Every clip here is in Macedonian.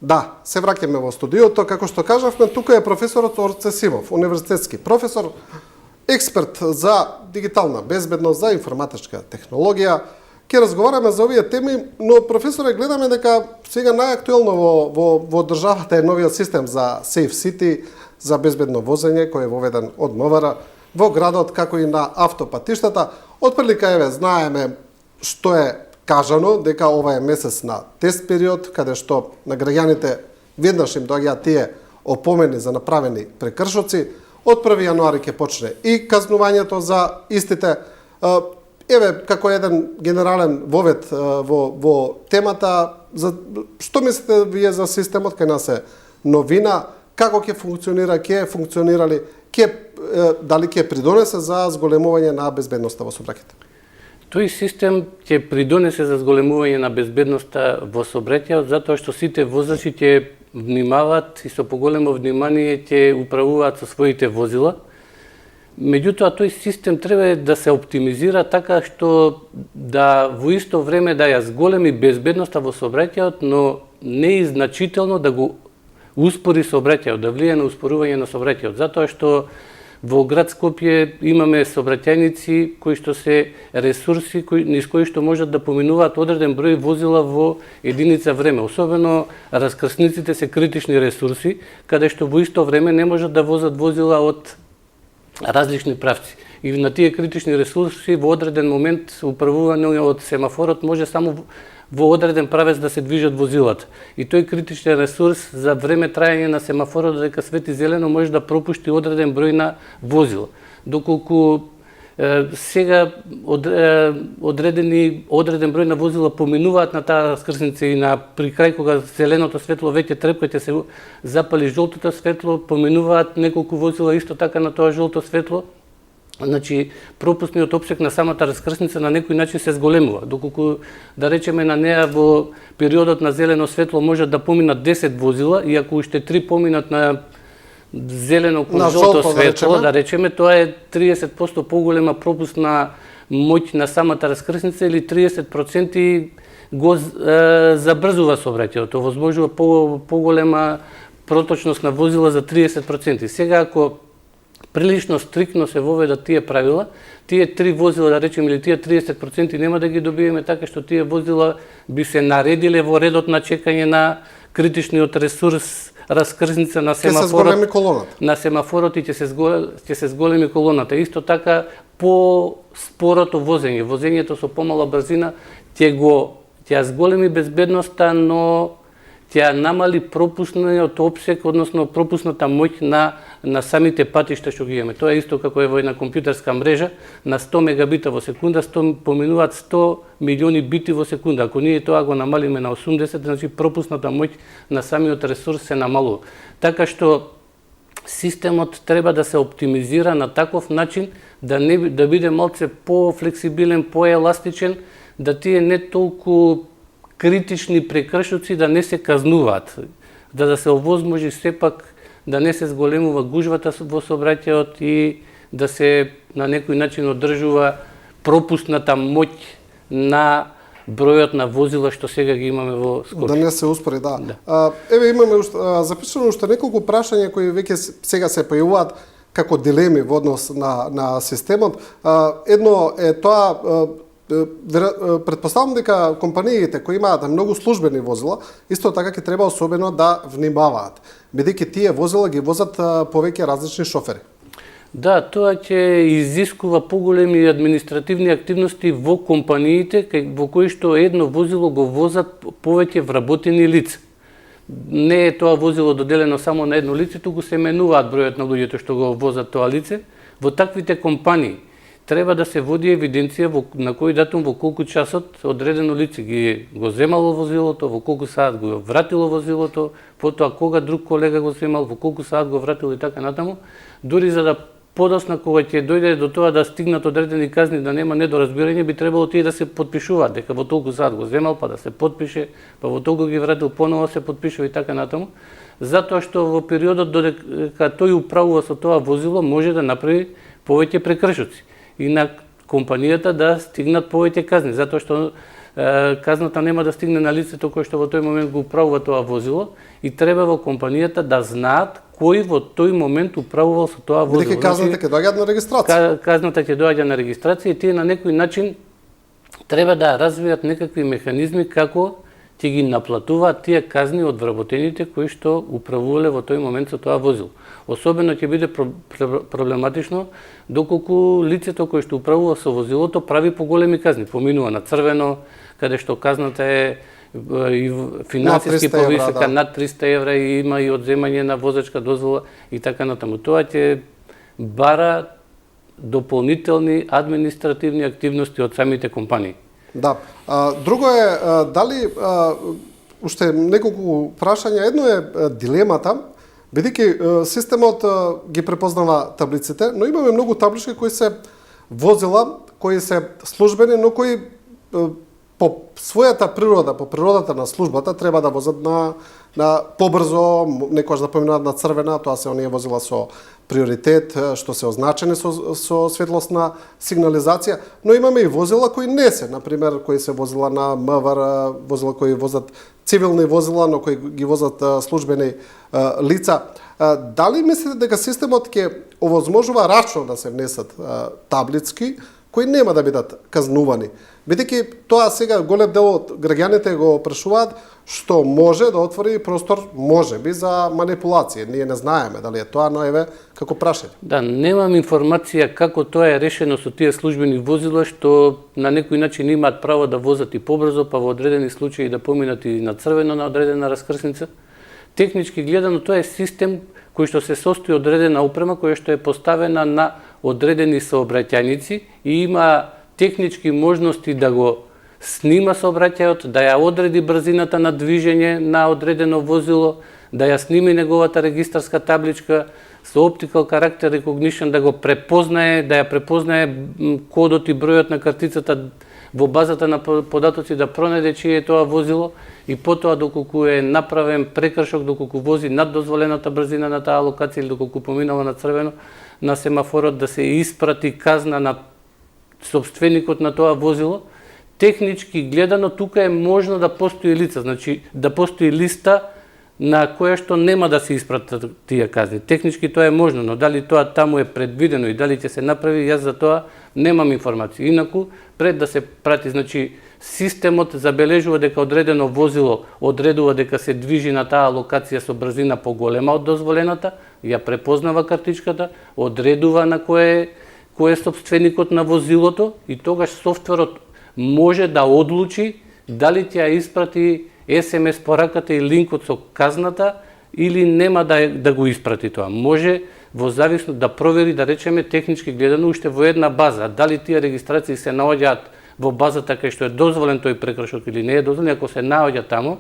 Да, се враќаме во студиото, како што кажавме, тука е професорот Орце Симов, универзитетски професор, експерт за дигитална безбедност, за информатичка технологија. Ќе разговараме за овие теми, но професоре, гледаме дека сега најактуелно во државата е новиот систем за Safe City, за безбедно возење кој е воведен од МВР во градот, како и на автопатиштата. Отприлика еве знаеме што е кажано, дека ова е месец на тест период, каде што на граѓаните веднаш им доаѓаат тие опомени за направени прекршоци. Од 1 јануари ќе почне и казнувањето за истите. Еве, како еден генерален вовед во темата, што мислите вие за системот кај нас е новина, како ќе функционира, ќе функционирали, дали ќе придонесе за зголемување на безбедноста во сообраќајот? Тој систем ќе придонесе за зголемување на безбедноста во сообраќајот, затоа што сите возачи ќе внимаваат и со поголемо внимание ќе управуваат со своите возила. Меѓутоа, тој систем треба да се оптимизира така што да во исто време да ја зголеми безбедноста во сообраќајот, но не и значително да го успори сообраќајот, да влие на успорување на сообраќајот, затоа што во град Скопје имаме сообраќајници кои што се ресурси низ кои што можат да поминуваат одреден број возила во единица време. Особено раскрсниците се критични ресурси, каде што во исто време не можат да возат возила од различни правци. И на тие критични ресурси во одреден момент управување од семафорот може само во одреден правец да се движат возилата. И тој критичен ресурс за време трајање на семафорот дека свети зелено може да пропушти одреден број на возила. Доколку сега одреден број на возила поминуваат на таа раскрсница и при крај кога зеленото светло веќе трепка ќе се запали жолтото светло, поминуваат неколку возила исто така на тоа жолто светло. Значи, пропусниот опсек на самата раскрсница на некој начин се зголемува, доколку, да речеме, на неа во периодот на зелено светло можат да поминат 10 возила, и ако уште 3 поминат на зелено кон жолто светло, да речеме, тоа е 30% поголема пропусна моќ на самата раскрсница или 30% го забрзува сообраќајот, овозможува поголема проточност на возила за 30%. Сега, ако прилично стрикно се воведат тие правила, тие 3 возила, да речеме, или тие 30% нема да ги добиеме така што тие возила би се наредиле во редот на чекање на критичниот ресурс раскрсница на семафорот. На семафорот и ќе се зголеми колоната. Исто така по спорото возење, возењето со помала брзина ќе зголеми безбедноста, но ќе намали пропусниот опсек, односно пропусната моќ на самите патишта што ги имаме. Тоа е исто како е во една компјутерска мрежа, на 100 мегабита во секунда поминуваат 100 милиони бити во секунда. Ако ние тоа го намалиме на 80, значи пропусната моќ на самиот ресурс се намалува. Така што системот треба да се оптимизира на таков начин да биде малце по-флексибилен, по-еластичен, да тие не толку критични прекршоци да не се казнуваат, да се овозможи сепак да не се зголемува гужвата во сообраќајот и да се на некој начин одржува пропусната моќ на бројот на возила што сега ги имаме во Скопје. Да не се успори, да. Еве имаме запишано уште неколку прашања кои веќе сега се појавуваат како дилеми во однос на системот. Едно е тоа, претпоставам дека компаниите кои имаат многу службени возила, исто така ќе треба особено да внимаваат, бидејќи тие возила ги возат повеќе различни шофери. Да, тоа ќе изискува поголеми административни активности во компаниите во кои што едно возило го возат повеќе вработени лица. Не е тоа возило доделено само на едно лице, туку се менуваат бројот на луѓето што го возат тоа лице. Во таквите компании треба да се води евиденција на кој датум, во колку часот одредено лице го земало возилото, во колку саат го вратило возилото, потоа кога друг колега го земал, во колку саат го вратило и така натаму, дури за да подосна кога ќе дојде до тоа да стигнат одредени казни, да нема недоразбирање, би требало тие да се подпишуваат, дека во толку саат го земал, па да се подпише, па во толку ги вратил, поново се подпишува и така натаму, затоа што во периодот додека тој управува со тоа возило може да направи повеќе прекршоци и на компанијата да стигнат повеќе казни, затоа што казната нема да стигне на лицето кој што во тој момент го управува тоа возило и треба во компанијата да знаат кој во тој момент управувал со тоа возило. Бидејќи казната ќе доаѓаат на регистрација. Казната ќе доаѓа на регистрација и тие на некој начин треба да развијат некакви механизми како ќе ги наплатуваат тие казни од вработените кои што управувале во тој момент со тоа возило. Особено ќе биде проблематично доколку лицето кое што управува со возилото прави поголеми казни, поминува на црвено, каде што казната е и финансиски повисока, над 300 евра и има и одземање на возачка дозвола и така натаму. Тоа ќе бара дополнителни административни активности од самите компании. Да. Друго е, дали, уште неколку прашања, едно е дилемата, бидејќи системот ги препознава таблиците, но имаме многу таблички кои се возила, кои се службени, но кои по својата природа, по природата на службата, треба да возат на побрзо, некојаш да поминуваат на црвена, тоа се оние возила со приоритет, што се означени со светлосна сигнализација, но имаме и возила кои не се, например, кои се возила на МВР, возила кои возат цивилни возила, но кои ги возат службени лица. Дали мислите дека системот ќе овозможува рачно да се внесат таблицки кои нема да бидат казнувани? Бидејќи тоа сега голем дел од граѓаните го прашуваат, што може да отвори простор, можеби, за манипулација. Ние не знаеме дали е тоа, но еве како прашање. Да, немам информација како тоа е решено со тие службени возила што на некој начин имаат право да возат и побрзо, па во одредени случаи да поминат и на црвено на одредена раскрсница. Технички гледано тоа е систем кој што се состои од одредена опрема која што е поставена на одредени сообраќајници и има технички можности да го снима сообраќајот, да ја одреди брзината на движење на одредено возило, да ја сними неговата регистарска табличка со optical character recognition, да го препознае, да ја препознае кодот и бројот на картицата во базата на податоци, да пронајде чие е тоа возило и потоа доколку е направен прекршок, доколку вози над дозволената брзина на таа локација или доколку поминава на црвено на семафорот, да се испрати казна на собственикот на тоа возило. Технички гледано тука е можно да постои лица, значи да постои листа на која што нема да се испратат тие казни. Технички тоа е можно, но дали тоа таму е предвидено и дали ќе се направи, јас за тоа немам информација. Инаку, пред да се прати, значи системот забележува дека одредено возило одредува дека се движи на таа локација со брзина поголема од дозволената, ја препознава картичката, одредува на кој е собственикот на возилото и тогаш софтверот може да одлучи дали ќе ја испрати SMS пораката и линкот со казната или нема да го испрати тоа. Може во зависност да провери, да речеме технички гледано уште во една база, дали тие регистрации се наоѓаат во базата кај што е дозволен тој прекршок или не е дозволен. Ако се наоѓа таму,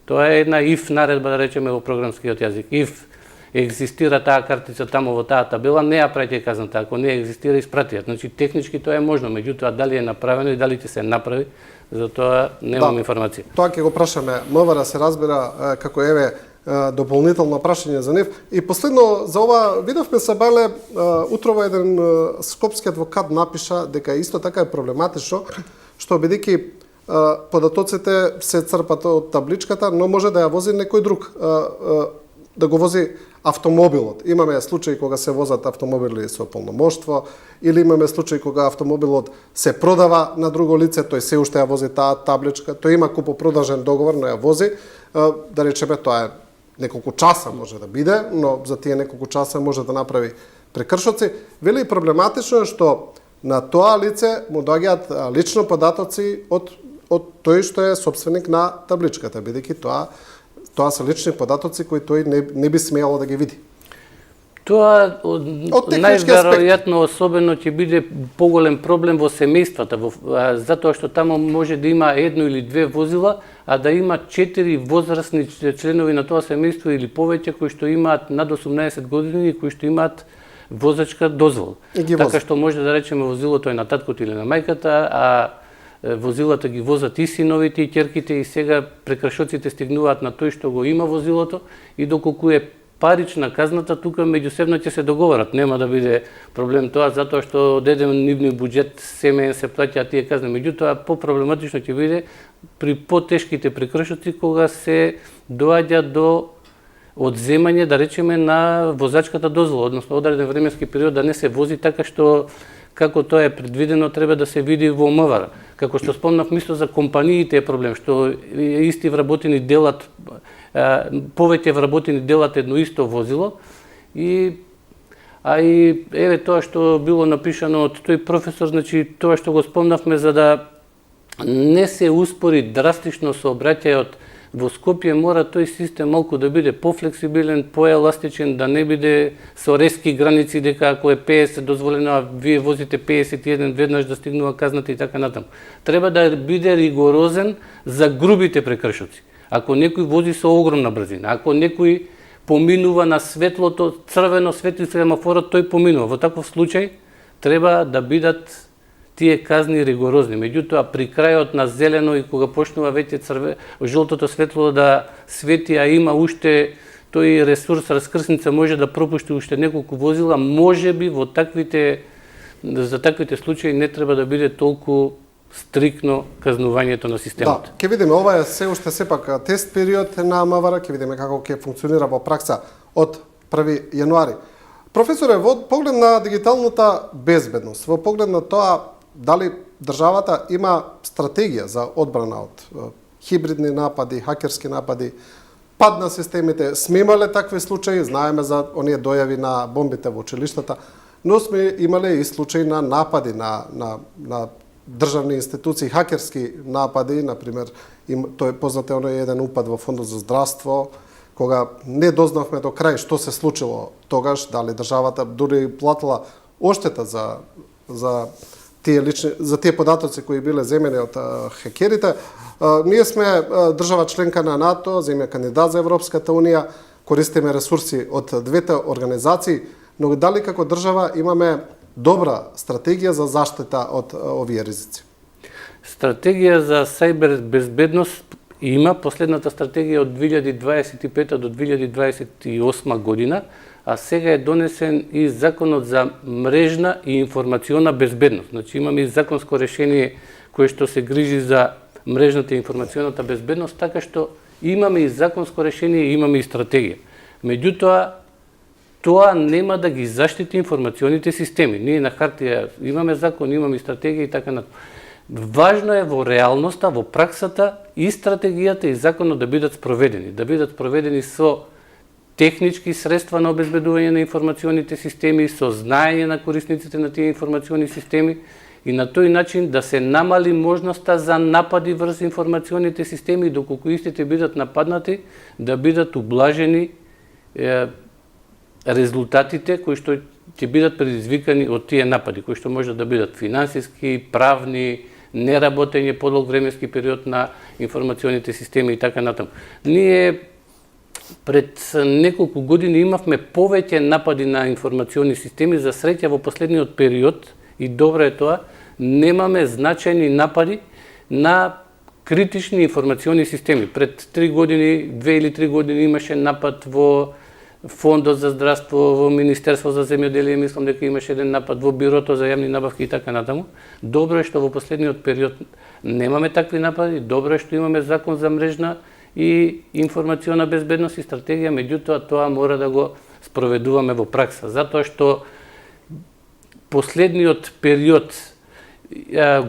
тоа е една if наредба, да речеме во програмскиот јазик. If екзистира таа картица таму во таа табела, не ја праќај казната, ако не екзистира, испрати ја. Значи технички тоа е можно, меѓутоа дали е направено и дали ќе се направи, за тоа немам информација. Тоа ќе го прашаме МВР, се разбира како еве дополнително прашање за нив. И последно за ова видовме се бале утрово еден скопски адвокат напиша дека исто така е проблематично што бидејќи податоците се црпат од табличката, но може да ја вози некој друг, да го вози автомобилот. Имаме случаи кога се возат автомобили со полномоштво, или имаме случаи кога автомобилот се продава на друго лице, тој се уште ја вози таа табличка, тој има купопродажен договор, но ја вози, да речеме тоа е неколку часа може да биде, но за тие неколку часа може да направи прекршоци. Вели проблематично е што на тоа лице му доаѓаат лично податоци од тој што е собственик на табличката, бидејќи тоа се лични податоци кои тој не би смеело да ги види. Тоа најверојатно особено ќе биде поголем проблем во семејствата, затоа што таму може да има едно или две возила, а да има 4 возрастни членови на тоа семејство или повеќе кои што имаат над 18 години и кои што имаат возачка дозвола. Така што може да речеме возилото е на таткото или на мајката, а возилата ги возат и синовите и ќерките и сега прекршоците стигнуваат на тој што го има возилото и доколку е парична казната тука меѓусебно ќе се договорат, нема да биде проблем тоа затоа што од еден нивни буџет семеен се плаќаат тие казни. Меѓутоа проблематично ќе биде при потешките прекршоци кога се доаѓа до одземање, да речеме, на возачката дозвола, односно одреден временски период да не се вози така што како тоа е предвидено треба да се види во МВР. Како што спомнав, мисло за компаниите е проблем, што исти вработени делат, повеќе вработени делат едно исто возило и еве тоа што било напишано од тој професор, значи тоа што го спомнавме за да не се успори драстично сообраќајот во Скопје, мора тој систем малку да биде пофлексибилен, поеластичен, да не биде со резки граници дека ако е 50 дозволено, а вие возите 51 веднаш да стигнува казната и така натаму. Треба да биде ригорозен за грубите прекршоци. Ако некој вози со огромна брзина, ако некој поминува на светлото, црвено светли семафорот, тој поминува. Во таков случај треба да бидат тие казни ригорозни. Меѓутоа, при крајот на зелено и кога почнува веќе жолтото светло да свети, а има уште тој ресурс, раскрсница може да пропушти уште неколку возила, можеби за таквите случаи не треба да биде толку стрикно казнувањето на системата. Да, ќе видиме, ова е се уште сепак тест период на МВР, ќе видиме како ќе функционира во пракса од 1 јануари. Професоре, во поглед на дигиталната безбедност, во поглед на тоа дали државата има стратегија за одбрана од хибридни напади, хакерски напади, пад на системите, сме имале такви случаи, знаеме за оние дојави на бомбите во училиштата, но сме имале и случаи на напади на државни институции, хакерски напади, например, тој е познат оној еден упад во Фондот за здравство, кога не дознавме до крај што се случило тогаш, дали државата дури платила оштета за тие податоци кои биле земени од хакерите. Ние сме држава членка на НАТО, земја кандидат за Европската унија, користиме ресурси од двете организации, но дали како држава имаме добра стратегија за заштита од овие ризици? Стратегија за сајбер безбедност има, последната стратегија од 2025 до 2028 година, а сега е донесен и законот за мрежна и информациона безбедност. Значи имаме и законско решение кое што се грижи за мрежната и информационата безбедност, така што имаме и законско решение и имаме и стратегија. Меѓутоа, тоа нема да ги заштити информационите системи. Ние на хартија имаме закон, имаме и стратегија и така натаму. Важно е во реалноста, во праксата и стратегијата и законот да бидат спроведени со технички средства на обезбедување на информационите системи, со знаење на корисниците на тие информациони системи и на тој начин да се намали можноста за напади врз информационите системи и доколку истите бидат нападнати, да бидат ублажени резултатите кои што ќе бидат предизвикани од тие напади, кои што може да бидат финансиски, правни, неработење подолг временски период на информационите системи и така натаму. Ние пред неколку години имавме повеќе напади на информациони системи, за среќа во последниот период, и добро е тоа, немаме значајни напади на критични информациони системи. Пред 2 или 3 години имаше напад во Фондот за здравство, во Министерство за земјоделие, мислам дека имаше еден напад во Бирото за јавни набавки и така натаму. Добро е што во последниот период немаме такви напади, добро е што имаме закон за мрежна и информациона безбедност и стратегија, меѓутоа тоа мора да го спроведуваме во пракса, затоа што последниот период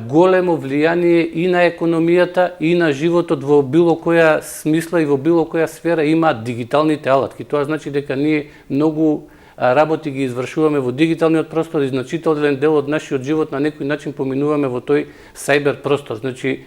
големо влијание и на економијата и на животот во било која смисла и во било која сфера имаат дигиталните алатки. Тоа значи дека ние многу работи ги извршуваме во дигиталниот простор и значителен дел од нашиот живот на некој начин поминуваме во тој сајбер простор. Значи,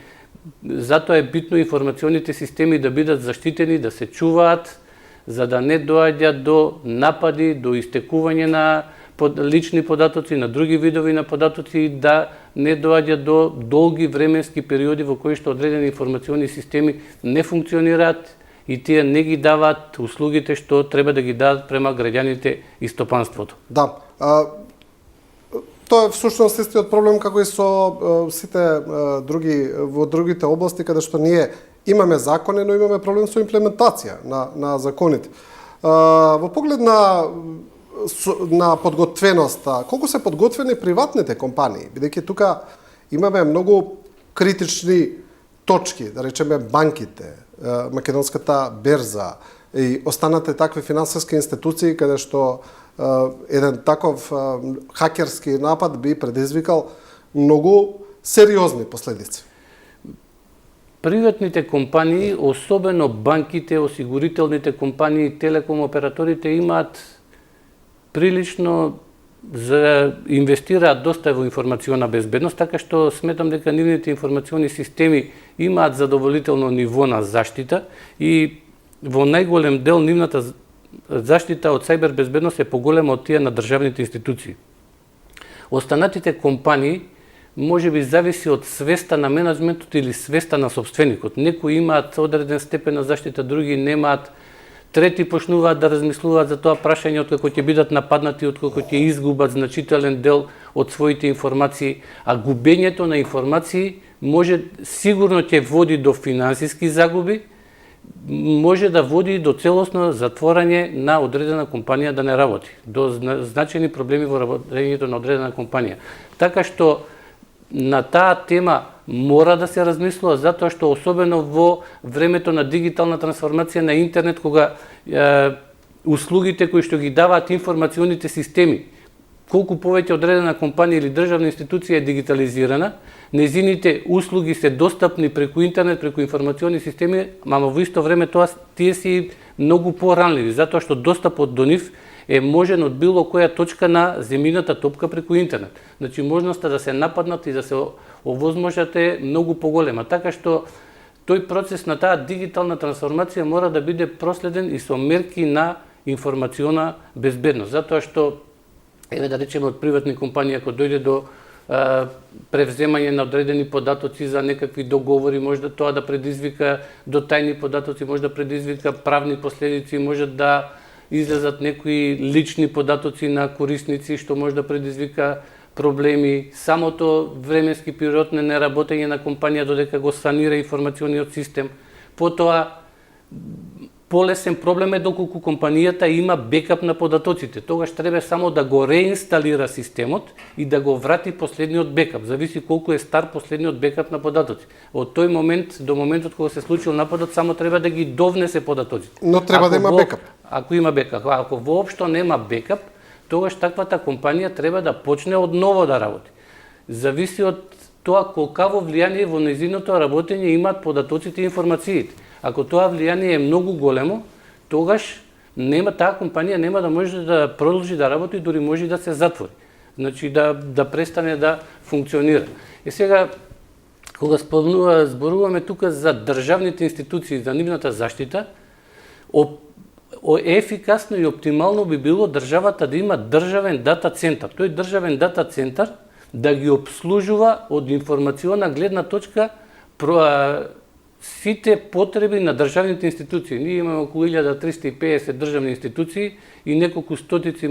затоа е битно информационите системи да бидат заштитени, да се чуваат, за да не доаѓа до напади, до истекување на лични податоци, на други видови на податоци, да не доаѓа до долги временски периоди во кои што одредени информациони системи не функционираат и тие не ги даваат услугите што треба да ги дадат према граѓаните и стопанството. Да. Тоа е всушност истиот проблем како и со сите во другите области каде што ние имаме закони, но имаме проблем со имплементација на законите. Во поглед на подготвеноста, колку се подготвени приватните компании, бидејќи тука имаме многу критични точки, да речеме банките, македонската берза и останате такви финансиски институции каде што еден таков хакерски напад би предизвикал многу сериозни последици. Приватните компании, особено банките, осигурителните компании, телеком операторите имаат прилично за инвестираат доста во информациона безбедност, така што сметам дека нивните информациони системи имаат задоволително ниво на заштита и во најголем дел нивната заштита од сајбер безбедност е поголема од тие на државните институции. Останатите компании може би зависи од свеста на менеджментот или свеста на собственикот. Некои имаат одреден степен на заштита, други немаат. Трети почнуваат да размислуваат за тоа прашање откако ќе бидат нападнати, откако ќе изгубат значителен дел од своите информации, а губењето на информации може сигурно ќе води до финансиски загуби, може да води до целосно затворање на одредена компанија да не работи, до значајни проблеми во работењето на одредена компанија. Така што на таа тема мора да се размислува, затоа што особено во времето на дигитална трансформација на интернет, кога услугите кои што ги даваат информационите системи, колку повеќе одредена компанија или државна институција е дигитализирана, незините услуги се достапни преку интернет, преку информациони системи, ама во исто време тие си многу поранливи, затоа што достапот до нив е можен од било која точка на земјината топка преку интернет. Значи, можноста да се нападнат и да се овозможат е многу поголема. Така што тој процес на таа дигитална трансформација мора да биде проследен и со мерки на информациона безбедност. Затоа што, еве да речеме, од приватни компании, ако дојде до превземање на одредени податоци за некакви договори, може да тоа да предизвика до тајни податоци, може да предизвика правни последици, може да излезат некои лични податоци на корисници, што може да предизвика проблеми. Самото временски период на неработење на компанија додека го санира информациониот систем. Потоа, полесен проблем е доколку компанијата има бекап на податоците. Тогаш треба само да го реинсталира системот и да го врати последниот бекап. Зависи колку е стар последниот бекап на податоци. Од тој момент до моментот кога се случил нападот, само треба да ги довнесе податоците. Но треба да има бекап. Ако има бекап, ако воопшто нема бекап, тогаш таквата компанија треба да почне од ново да работи. Зависи од тоа колкаво влијание во нејзиното работење имаат податоците и информациите. Ако тоа влијание е многу големо, тогаш таа компанија нема да може да продолжи да работи, дури може да се затвори. Значи да престане да функционира. И сега, кога зборуваме тука за државните институции, за нивната заштита, ефикасно и оптимално би било државата да има државен дата центар. Тој државен дата центар да ги обслужува од информациона гледна точка сите потреби на државните институции. Ние имаме околу 1350 државни институции и неколку стотици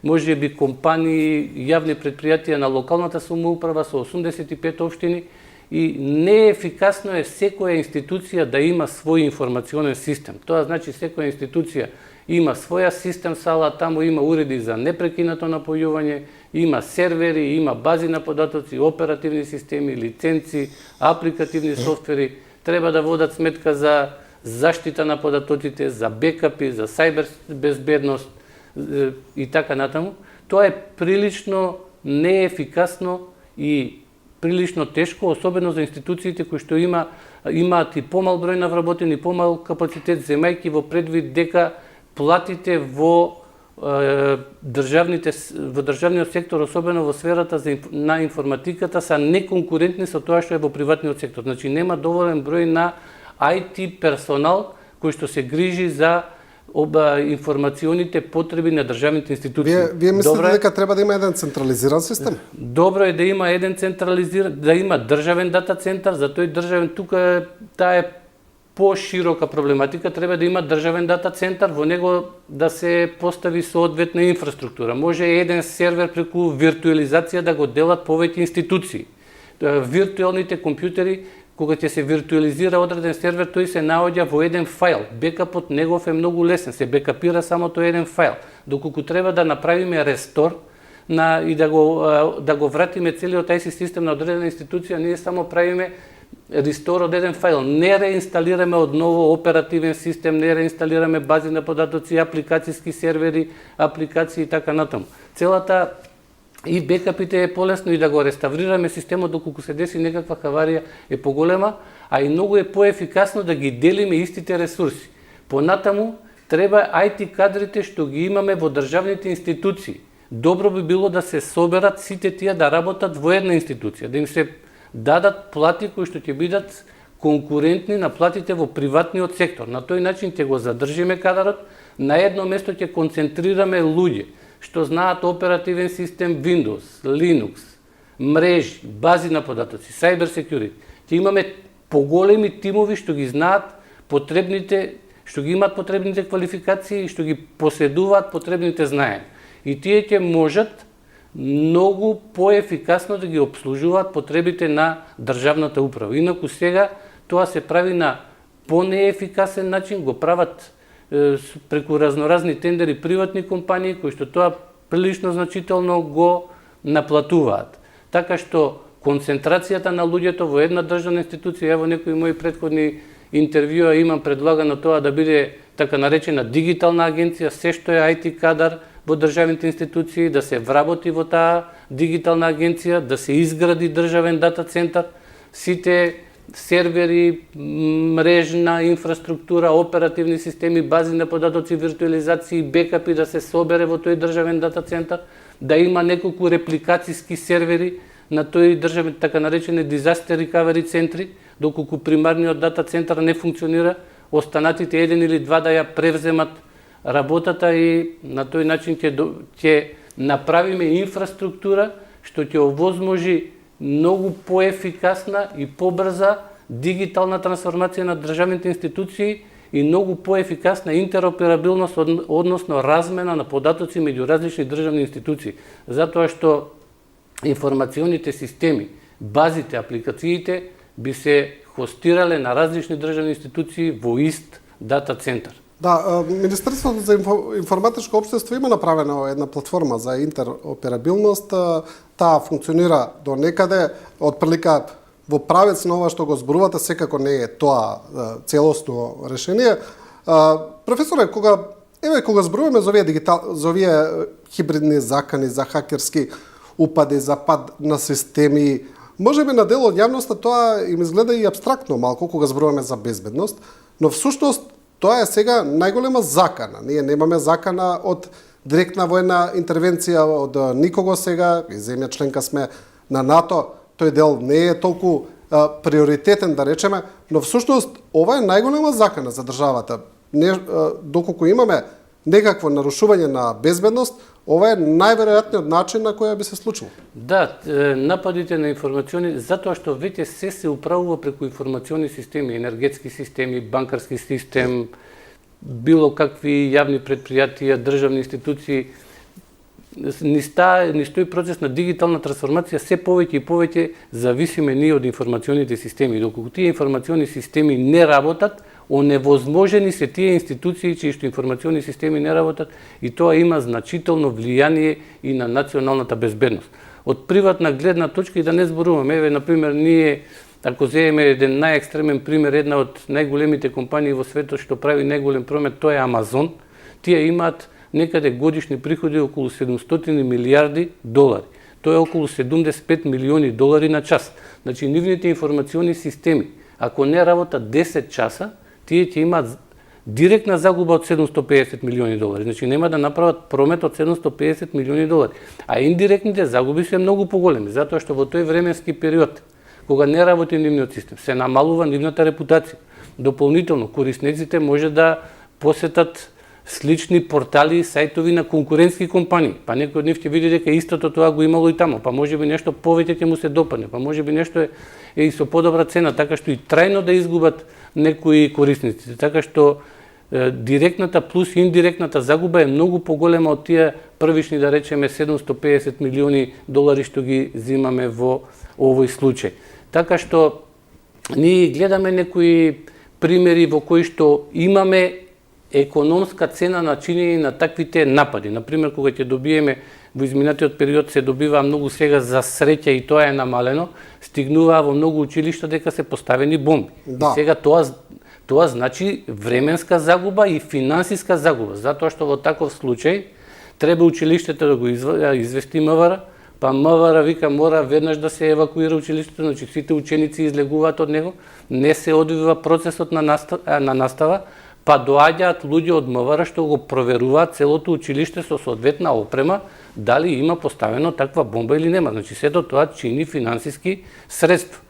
може би компании, јавни предпријатија на локалната самоуправа со 85 општини и неефикасно е секоја институција да има свој информационен систем. Тоа значи секоја институција има своја систем сала, таму има уреди за непрекинато напојување, има сервери, има бази на податоци, оперативни системи, лиценци, апликативни софтвери, треба да водат сметка за заштита на податоците, за бекапи, за сајбер безбедност и така натаму. Тоа е прилично неефикасно и прилично тешко, особено за институциите кои што имаат и помал број на вработени, помал капацитет, земајќи во предвид дека платите во државниот сектор, особено во сферата на информатиката, са неконкурентни со тоа што е во приватниот сектор. Значи нема доволен број на IT персонал кој што се грижи за информационите потреби на државните институции. Вие мислите дека треба да има еден централизиран систем? Добро е да има еден да има државен дата центар, за тој државен тука таа е поширока проблематика, треба да има државен дата центар, во него да се постави соодветна инфраструктура. Може еден сервер преку виртуализација да го делат повеќе институции. Виртуелните компјутери кога ќе се виртуализира одреден сервер, тој се наоѓа во еден файл. Бекапот негов е многу лесен, се бекапира само тој еден файл. Доколку треба да направиме рестор и да го вратиме целиот IT систем на одредена институција, ние само правиме рестор од еден файл. Не реинсталираме одново оперативен систем, не реинсталираме бази на податоци, апликацијски сервери, апликации и така натаму. Целата и бекапите е полесно и да го реставрираме системот доколку се деси некаква хаварија е поголема, а и многу е поефикасно да ги делиме истите ресурси. Понатаму треба IT кадрите што ги имаме во државните институции. Добро би било да се соберат сите тие да работат во една институција, да им се дадат плати кои што ќе бидат конкурентни на платите во приватниот сектор. На тој начин ќе го задржиме кадарот, на едно место ќе концентрираме луѓе што знаат оперативен систем Windows, Linux, мрежи, бази на податоци, cyber security. Ќе имаме поголеми тимови што ги знаат потребните, што ги имаат потребните квалификации и што ги поседуваат потребните знаења. И тие ќе можат многу поефикасно да ги обслужуваат потребите на државната управа. Инаку сега тоа се прави на понеефикасен начин, го прават преку разноразни тендери приватни компании кои што тоа прилично значително го наплатуваат. Така што концентрацијата на луѓето во една државна институција, ево некои мои претходни интервјуа имам предлагано тоа да биде така наречена дигитална агенција, се што е IT кадар во државните институции, да се вработи во таа дигитална агенција, да се изгради државен дата центар, сите сервери, мрежна инфраструктура, оперативни системи, бази на податоци, виртуализации, бекапи да се собере во тој државен дата центар, да има неколку репликацијски сервери на тој државен така наречени disaster recovery центри, доколку примарниот дата центар не функционира, останатите еден или два да ја превземат работата и на тој начин ќе направиме инфраструктура што ќе овозможи многу поефикасна и побрза дигитална трансформација на државните институции и многу поефикасна интероперабилност, односно размена на податоци меѓу различни државни институции. Затоа што информационите системи, базите, апликациите би се хостирале на различни државни институции во ист дата центар. Да, Министерството за информатичко општество има направена една платформа за интероперабилност. Таа функционира до некаде, отприлика во правец на ова што го зборувате, секако не е тоа целосно решение. Професоре, кога зборуваме за овие хибридни закани, за хакерски упади, за пад на системи, можеби на дел од јавноста тоа им изгледа и апстрактно малку кога зборуваме за безбедност, но всушност тоа е сега најголема закана. Ние немаме закана од директна воена интервенција од никого сега, и земја членка сме на НАТО, тој дел не е толку приоритетен да речеме, но всушност ова е најголема закана за државата. Доколку имаме некакво нарушување на безбедност, ова е најверојатниот начин на кој би се случило. Да, нападите на информациони, затоа што веќе се управува преку информациони системи, енергетски системи, банкарски систем, било какви јавни предпријатија, државни институции, ни стои процес на дигитална трансформација, се повеќе и повеќе зависиме ние од информационите системи. Доколку тие информациони системи не работат, оневозможени се тие институции чии што информациони системи не работат и тоа има значително влијание и на националната безбедност. Од приватна гледна точка и да не зборуваме, еве например ние ако земеме еден најекстремен пример, една од најголемите компании во светот што прави најголем промет, тоа е Амазон. Тие имаат некаде годишни приходи околу 700 милиарди долари. Тоа е околу 75 милиони долари на час. Значи нивните информациони системи, ако не работат 10 часа, тие ќе имаат директна загуба од 750 милиони долари. Значи нема да направат промет од 750 милиони долари. А индиректните загуби се многу поголеми, затоа што во тој временски период, кога не работи нивниот систем, се намалува нивната репутација. Дополнително, корисниците може да посетат слични портали и сајтови на конкурентски компании. Па некој од нив ќе види дека истото тоа го имало и таму, па можеби нешто повеќе ќе му се допадне, па можеби нешто е и со подобра цена, така што и трајно да изгубат некои корисници. Така што директната плюс индиректната загуба е многу поголема од тие првични, да речеме, 750 милиони долари што ги земаме во овој случај. Така што ние гледаме некои примери во кои што имаме економска цена на чинење на таквите напади. Например, кога ќе добиеме во изминатиот период се добива многу сега за среќа и тоа е намалено, стигнува во многу училишта дека се поставени бомби. Да. И сега тоа значи временска загуба и финансиска загуба, затоа што во таков случај треба училиштето да го извести МВР, па МВР вика мора веднаш да се евакуира училиштето, значи сите ученици излегуваат од него, не се одвива процесот на настава, па доаѓаат луѓе од МВР што го проверуваат целото училиште со соодветна опрема, дали има поставено таква бомба или нема. Значи сето тоа чини финансиски средства.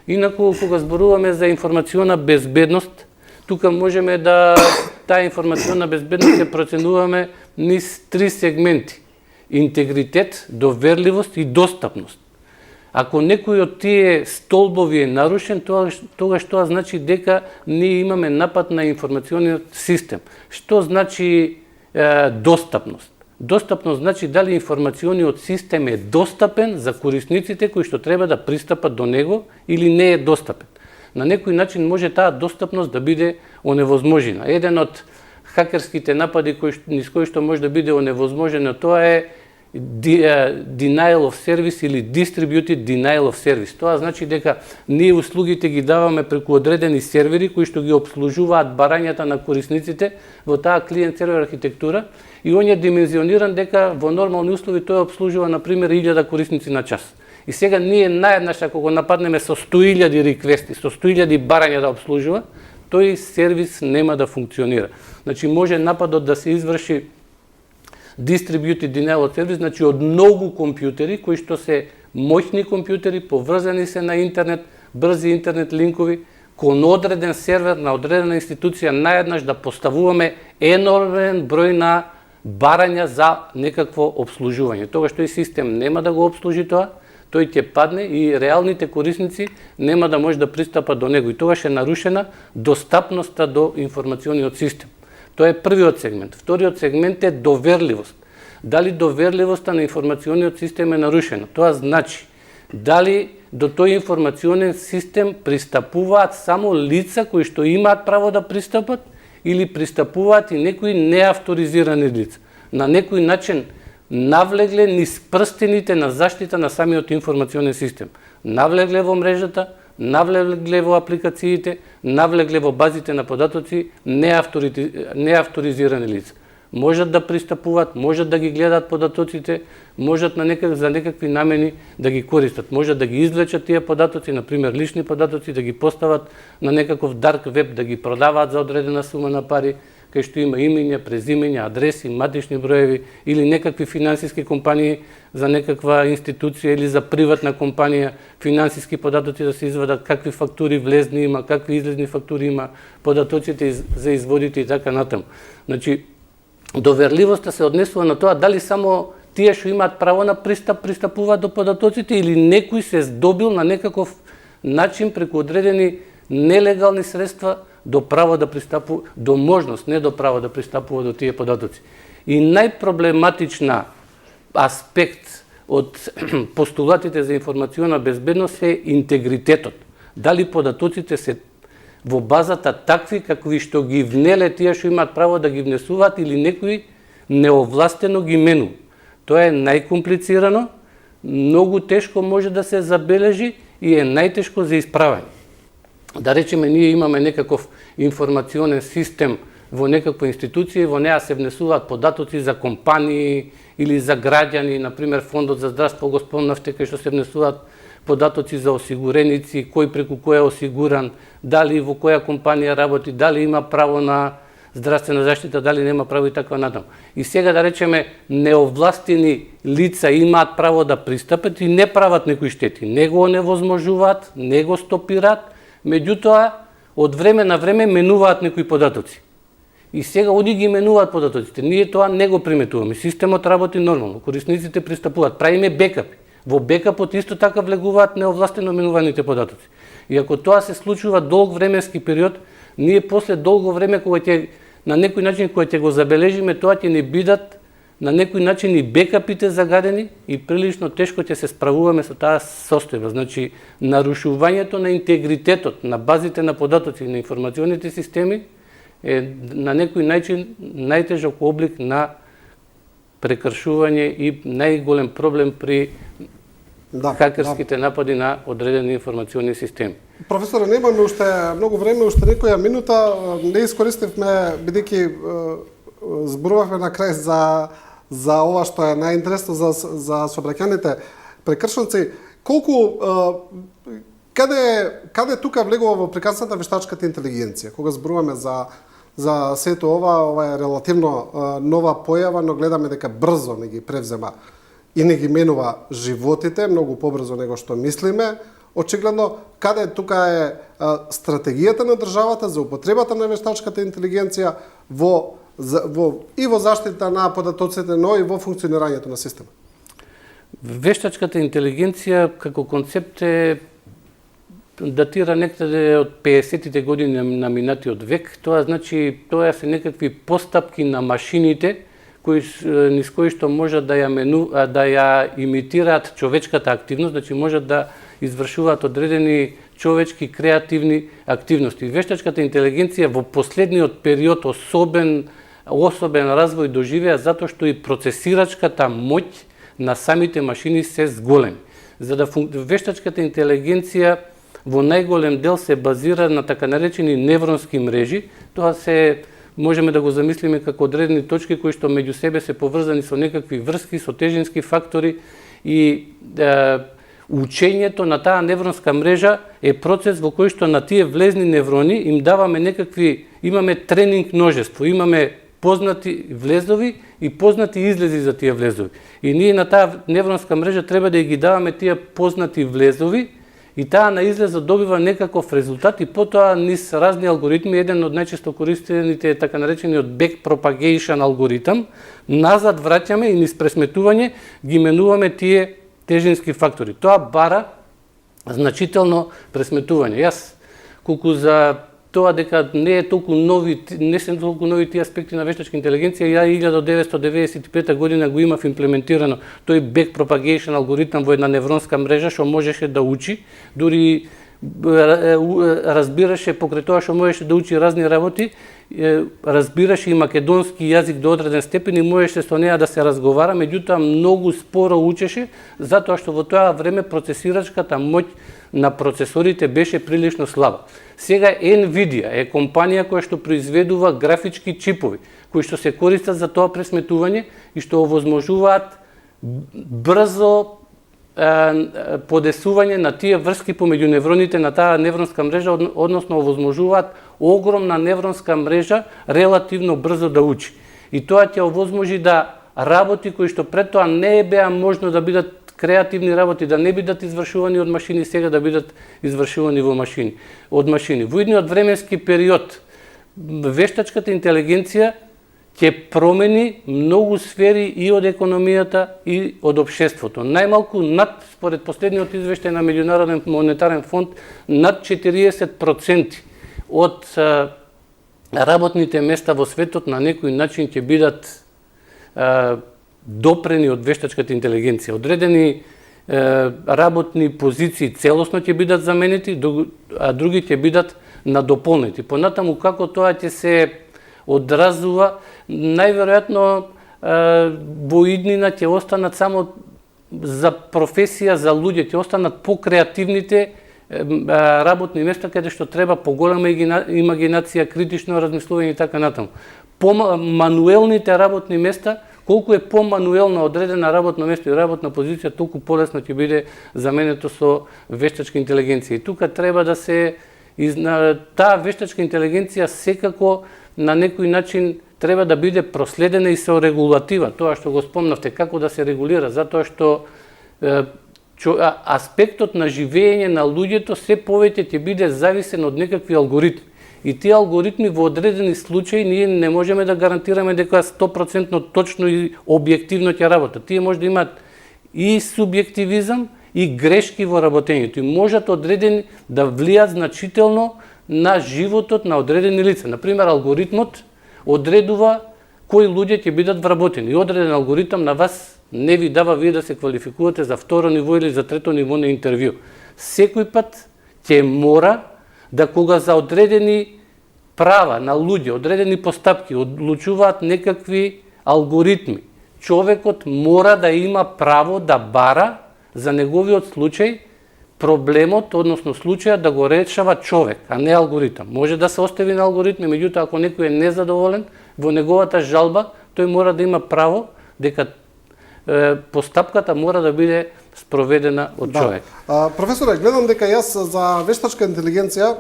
Инаку, кога зборуваме за информациона безбедност, тука можеме да таа информациона безбедност се проценуваме низ 3 сегменти: интегритет, доверливост и достапност. Ако некој од тие столбови е нарушен, тогаш тоа значи дека ние имаме напад на информациониот систем. Што значи достапност? Достапност значи дали информациониот систем е достапен за корисниците кои што треба да пристапат до него или не е достапен. На некој начин може таа достапност да биде оневозможена. Еден од хакерските напади низ кои што може да биде оневозможено, тоа е denial of service или distributed denial of service. Тоа значи дека ние услугите ги даваме преку одредени сервери кои што ги обслужуваат барањата на корисниците во таа клиент-сервер архитектура и он е димензиониран дека во нормални услови тој обслужува на пример 1000 корисници на час. И сега ние наеднаш ако го нападнеме со 100.000 реквести, со 100.000 барања да обслужува, тој сервис нема да функционира. Значи може нападот да се изврши distributed denial of service, значи од многу компјутери кои што се моќни компјутери, поврзани се на интернет, брзи интернет линкови, кон одреден сервер на одредена институција наеднаш да поставуваме енормен број на барања за некакво обслужување. Тогаш тој систем нема да го обслужи тоа, тој ќе падне и реалните корисници нема да може да пристапат до него и тогаш е нарушена достапноста до информациониот систем. Тоа е првиот сегмент. Вториот сегмент е доверливост. Дали доверливоста на информациониот систем е нарушена? Тоа значи дали до тој информационен систем пристапуваат само лица кои што имаат право да пристапат или пристапуваат и некои неавторизирани лица. На некој начин навлегле низ прстените на заштита на самиот информационен систем. Навлегле во мрежата, навлегле во апликациите, навлегле во базите на податоци неавторизирани лица. Можат да пристапуваат, можат да ги гледаат податоците, можат за некакви намени да ги користат, можат да ги извлечат тие податоци, например лични податоци, да ги постават на некаков дарк веб, да ги продаваат за одредена сума на пари, кај што има имења, презимења, адреси, матични броеви или некакви финансиски компании за некаква институција или за приватна компанија, финансиски податоци да се извадат, какви фактури влезни има, какви излезни фактури има, податоците за изводите и така натаму. Значи, доверливоста се однесува на тоа дали само тие што имаат право на пристапуваат до податоците или некој се здобил на некаков начин преку одредени нелегални средства до право да пристапува, до можност, не до право да пристапува до тие податоци. И најпроблематична аспект од постулатите за информациона безбедност е интегритетот. Дали податоците се во базата такви какви што ги внеле тие што имаат право да ги внесуваат или некои неовластено ги менува. Тоа е најкомплицирано, многу тешко може да се забележи и е најтешко за исправање. Да речеме, ние имаме некаков информационен систем во некаква институција, во неа се внесуваат податоци за компании или за граѓани, например Фондот за здравство го спомнавте, кај што се внесуваат податоци за осигуреници, кој преку кој е осигуран, дали во која компанија работи, дали има право на здравствена заштита, дали нема право и така натаму. И сега да речеме неовластени лица имаат право да пристапат и не прават некои штети, не го оневозможуваат, не го стопираат, меѓутоа од време на време менуваат некои податоци. И сега они ги менуваат податоците. Ние тоа не го приметуваме. Системот работи нормално. Корисниците пристапуваат. Правиме бекапи. Во бекапот исто така влегуваат неовластено менуваните податоци. И ако тоа се случува долг временски период, ние после долго време кога ќе на некој начин кога ќе го забележиме, тоа ќе не бидат на некој начин и бекапите загадени и прилично тешко ќе се справуваме со таа состојба. Значи, нарушувањето на интегритетот на базите на податоци и на информационите системи е на некој начин најтежок облик на прекршување и најголем проблем при хакерските напади на одредени информациони системи. Професоре, немаме уште многу време, уште некоја минута, не искористивме, бидејќи зборувавме на крај за ова што е најинтересно за сообраќајните прекршници. Каде тука влегува во приказната вештачката интелигенција? Кога зборуваме за сето ова е релативно нова појава, но гледаме дека брзо не ги превзема и не ги менува животите, многу побрзо него што мислиме. Очигледно, каде тука е стратегијата на државата за употребата на вештачката интелигенција и во заштита на податоците, но и во функционирањето на системот? Вештачката интелигенција како концепт датира некаде од 50-тите години на минатиот век. Тоа значи, тоа се некакви постапки на машините низ кои што можат да ја имитираат човечката активност, значи можат да извршуваат одредени човечки креативни активности. Вештачката интелигенција во последниот период особен развој доживеа затоа што и процесирачката моќ на самите машини се зголеми. За да вештачката интелигенција во најголем дел се базира на така наречени невронски мрежи. Тоа можеме да го замислиме како одредени точки кои што меѓу себе се поврзани со некакви врски, со тежински фактори и учењето на таа невронска мрежа е процес во кој што на тие влезни неврони им имаме тренинг множество, имаме познати влезови и познати излези за тие влезови. И ние на таа невронска мрежа треба да ги даваме тие познати влезови и таа на излезот добива некаков резултат и потоа низ разни алгоритми, еден од најчесто користените е така наречениот backpropagation алгоритам, назад враќаме и низ пресметување ги менуваме тие тежински фактори. Тоа бара значително пресметување. Јас, колку за тоа дека не се толку нови тие аспекти на вештачка интелигенција, ја 1995 година го имав имплементирано тој backpropagation алгоритам во една невронска мрежа што можеше да учи, дури разбираше покрај тоа што можеше да учи разни работи, разбираше и македонски јазик до одреден степен и можеше со неа да се разговара, меѓутоа многу споро учеше, затоа што во тоа време процесирачката моќ на процесорите беше прилично слаба. Сега NVIDIA е компанија која што произведува графички чипови, кои што се користат за тоа пресметување и што овозможуваат брзо подесување на тие врски помеѓу невроните на таа невронска мрежа, односно овозможуваат огромна невронска мрежа релативно брзо да учи. И тоа ќе овозможи да работи кои што пред тоа не беа можно да бидат креативни работи, да не бидат извршувани од машини, сега да бидат извршувани од машини. Во идниот временски период вештачката интелигенција ќе промени многу сфери и од економијата и од општеството. Најмалку според последниот извештај на Меѓународен монетарен фонд, над 40% од работните места во светот на некој начин ќе бидат допрени од вештачката интелигенција. Одредени работни позиции целосно ќе бидат заменети, а други ќе бидат надополнети. Понатаму како тоа ќе се одразува, најверојатно во иднина ќе останат само за професија за луѓе, ќе останат покреативните работни места каде што треба поголема имагинација, критично размислување и така натаму. Мануелните работни места, колку е помануелно одредена работно место и работна позиција, толку полесно ќе биде заменето со вештачка интелигенција. И тука треба да се таа вештачка интелигенција секако на некој начин треба да биде проследена и со регулатива, тоа што го спомнавте, како да се регулира, затоа што аспектот на живење на луѓето се повеќе ќе биде зависен од некакви алгоритми. И тие алгоритми во одредени случаи ние не можеме да гарантираме дека 100% точно и објективно ќе работат. Тие може да имаат и субјективизам и грешки во работењето и можат одредени да влијат значително на животот на одредени лица. Например, алгоритмот одредува кои луѓе ќе бидат вработени. И одреден алгоритам на вас не ви дава вие да се квалификувате за второ ниво или за трето ниво на интервју. Секој пат ќе мора да кога за одредени права на луѓе, одредени постапки одлучуваат некакви алгоритми, човекот мора да има право да бара за неговиот случај проблемот, односно случајот да го решава човек, а не алгоритам. Може да се остави на алгоритми, меѓутоа ако некој е незадоволен во неговата жалба, тој мора да има право дека постапката мора да биде спроведена од човек. Професоре, гледам дека јас за вештачка интелигенција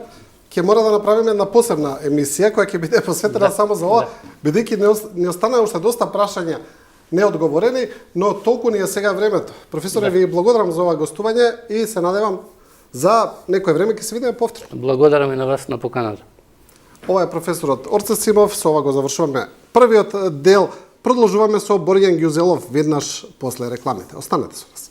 ќе мора да направиме една посебна емисија која ќе биде посветена само за ова, бидејќи не останаа уште доста прашања неодговорени, но толку ни е сега времето. Професоре, ви благодарам за ова гостување и се надевам за некое време ќе се видиме повторно. Благодарам и на вас на поканата. Ова е професорот Орце Симов, со ова го завршуваме првиот дел. Продолжуваме со Борјан Ѓузелов веднаш после рекламите. Останете со нас.